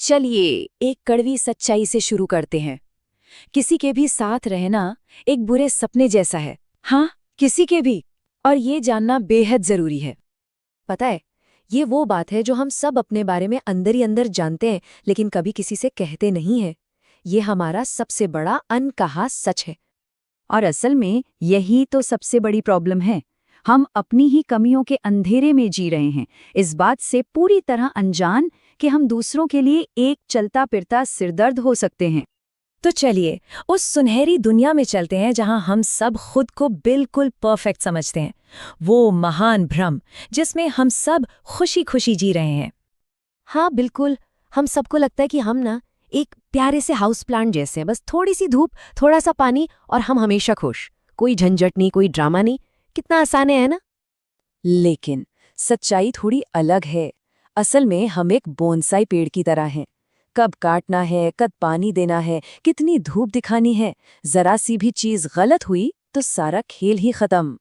चलिए एक कड़वी सच्चाई से शुरू करते हैं। किसी के भी साथ रहना एक बुरे सपने जैसा है। हाँ, किसी के भी। और ये जानना बेहद जरूरी है। पता है, ये वो बात है जो हम सब अपने बारे में अंदर ही अंदर जानते हैं, लेकिन कभी किसी से कहते नहीं है। ये हमारा सबसे बड़ा अनकहा सच है। और असल में यही तो सबसे बड़ी प्रॉब्लम है। हम अपनी ही कमियों के अंधेरे में जी रहे हैं, इस बात से पूरी तरह अनजान कि हम दूसरों के लिए एक चलता फिरता सिरदर्द हो सकते हैं। तो चलिए उस सुनहरी दुनिया में चलते हैं जहां हम सब खुद को बिल्कुल परफेक्ट समझते हैं। वो महान भ्रम जिसमें हम सब खुशी खुशी जी रहे हैं। हाँ बिल्कुल, हम सबको लगता है कि हम ना एक प्यारे से हाउस प्लांट जैसे हैं, बस थोड़ी सी धूप, थोड़ा सा पानी और हम हमेशा खुश। कोई झंझट नहीं, कोई ड्रामा नहीं। कितना आसान है ना? लेकिन सच्चाई थोड़ी अलग है। असल में हम एक बोनसाई पेड़ की तरह हैं। कब काटना है, कब पानी देना है, कितनी धूप दिखानी है, जरा सी भी चीज गलत हुई तो सारा खेल ही खत्म।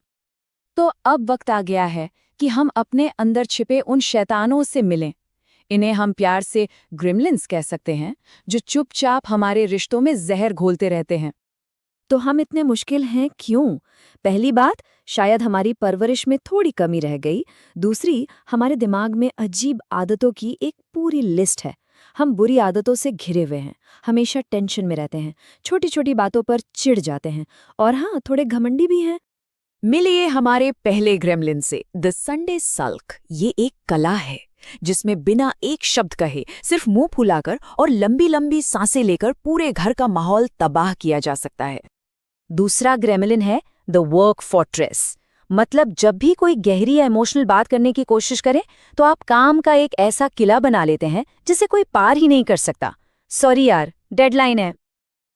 तो अब वक्त आ गया है कि हम अपने अंदर छिपे उन शैतानों से मिलें। इन्हें हम प्यार से ग्रिमलिन्स कह सकते हैं, जो चुपचाप हमारे रिश्तों में जहर घोलते रहते हैं। तो हम इतने मुश्किल हैं क्यों? पहली बात, शायद हमारी परवरिश में थोड़ी कमी रह गई। दूसरी, हमारे दिमाग में अजीब आदतों की एक पूरी लिस्ट है। हम बुरी आदतों से घिरे हुए हैं, हमेशा टेंशन में रहते हैं, छोटी छोटी बातों पर चिढ़ जाते हैं, और हाँ, थोड़े घमंडी भी हैं। मिलिए हमारे पहले ग्रेमलिन से, द संडे सल्क। ये एक कला है जिसमें बिना एक शब्द कहे, सिर्फ मुंह फुलाकर और लंबी लंबी सांसें लेकर पूरे घर का माहौल तबाह किया जा सकता है। दूसरा ग्रेमलिन है द वर्क फॉर्ट्रेस। मतलब जब भी कोई गहरी या इमोशनल बात करने की कोशिश करे तो आप काम का एक ऐसा किला बना लेते हैं जिसे कोई पार ही नहीं कर सकता। सॉरी यार, डेडलाइन है।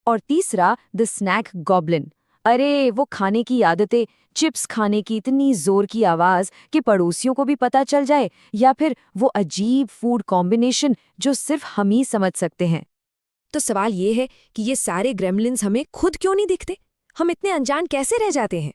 और तीसरा द स्नैक गॉब्लिन। अरे वो खाने की आदतें, चिप्स खाने की इतनी जोर की आवाज कि पड़ोसियों को भी पता चल जाए, या फिर वो अजीब फूड कॉम्बिनेशन जो सिर्फ हम ही समझ सकते हैं। तो सवाल ये है कि ये सारे ग्रेमलिन्स हमें खुद क्यों नहीं दिखते? हम इतने अनजान कैसे रह जाते हैं?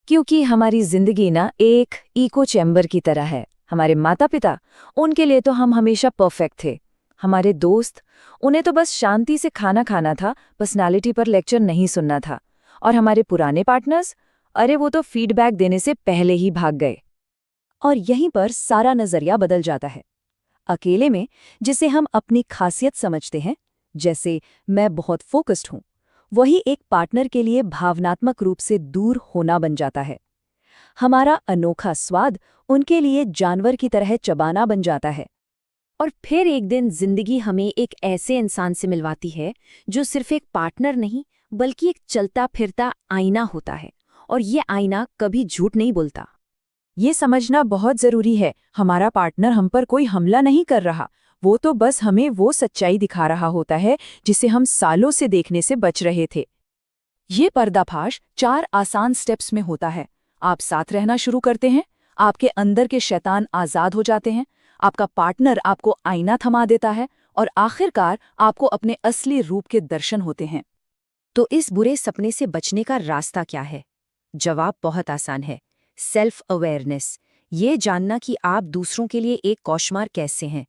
क्योंकि हमारी जिंदगी ना एक इको चैम्बर की तरह है। हमारे माता पिता, उनके लिए तो हम हमेशा परफेक्ट थे। हमारे दोस्त, उन्हें तो बस शांति से खाना खाना था, पर्सनालिटी पर लेक्चर नहीं सुनना था। और हमारे पुराने पार्टनर्स, अरे वो तो फीडबैक देने से पहले ही भाग गए। और यहीं पर सारा नजरिया बदल जाता है। अकेले में, जिसे हम अपनी खासियत समझते हैं, जैसे मैं बहुत फोकस्ड हूं, वही एक पार्टनर के लिए भावनात्मक रूप से दूर होना बन जाता है। हमारा अनोखा स्वाद उनके लिए जानवर की तरह चबाना बन जाता है। और फिर एक दिन जिंदगी हमें एक ऐसे इंसान से मिलवाती है जो सिर्फ एक पार्टनर नहीं, बल्कि एक चलता फिरता आईना होता है। और ये आईना कभी झूठ नहीं बोलता। ये समझना बहुत जरूरी है, हमारा पार्टनर हम पर कोई हमला नहीं कर रहा। वो तो बस हमें वो सच्चाई दिखा रहा होता है जिसे हम सालों से देखने से बच रहे थे। ये पर्दाफाश 4 आसान स्टेप्स में होता है। आप साथ रहना शुरू करते हैं, आपके अंदर के शैतान आजाद हो जाते हैं, आपका पार्टनर आपको आईना थमा देता है, और आखिरकार आपको अपने असली रूप के दर्शन होते हैं। तो इस बुरे सपने से बचने का रास्ता क्या है? जवाब बहुत आसान है, सेल्फ अवेयरनेस। ये जानना कि आप दूसरों के लिए एक कौशमार कैसे हैं।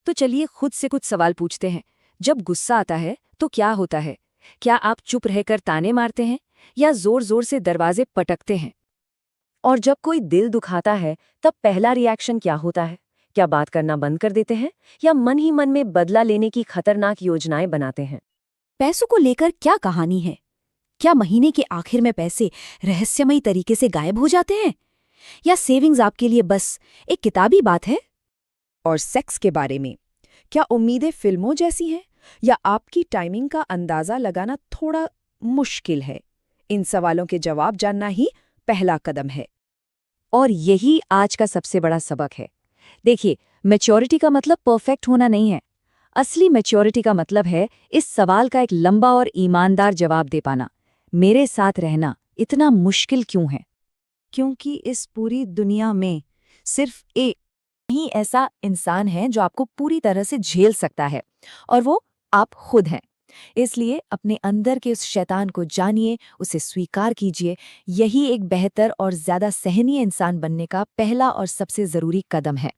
तो चलिए खुद से कुछ सवाल पूछते हैं। जब गुस्सा आता है तो क्या होता है? क्या आप चुप रहकर ताने मारते हैं, या जोर जोर से दरवाजे पटकते हैं? और जब कोई दिल दुखाता है तब पहला रिएक्शन क्या होता है? क्या बात करना बंद कर देते हैं, या मन ही मन में बदला लेने की खतरनाक योजनाएं बनाते हैं? पैसों को लेकर क्या कहानी है? क्या महीने के आखिर में पैसे रहस्यमयी तरीके से गायब हो जाते हैं, या सेविंग्स आपके लिए बस एक किताबी बात है? और सेक्स के बारे में, क्या उम्मीदें फिल्मों जैसी हैं, या आपकी टाइमिंग का अंदाजा लगाना थोड़ा मुश्किल है? इन सवालों के जवाब जानना ही पहला कदम है। और यही आज का सबसे बड़ा सबक है। देखिए, मैच्योरिटी का मतलब परफेक्ट होना नहीं है। असली मैच्योरिटी का मतलब है इस सवाल का एक लंबा और ईमानदार जवाब दे पाना, मेरे साथ रहना इतना मुश्किल क्यों है? क्योंकि इस पूरी दुनिया में सिर्फ एक ही ऐसा इंसान है जो आपको पूरी तरह से झेल सकता है, और वो आप खुद हैं। इसलिए अपने अंदर के उस शैतान को जानिए, उसे स्वीकार कीजिए। यही एक बेहतर और ज्यादा सहनीय इंसान बनने का पहला और सबसे जरूरी कदम है।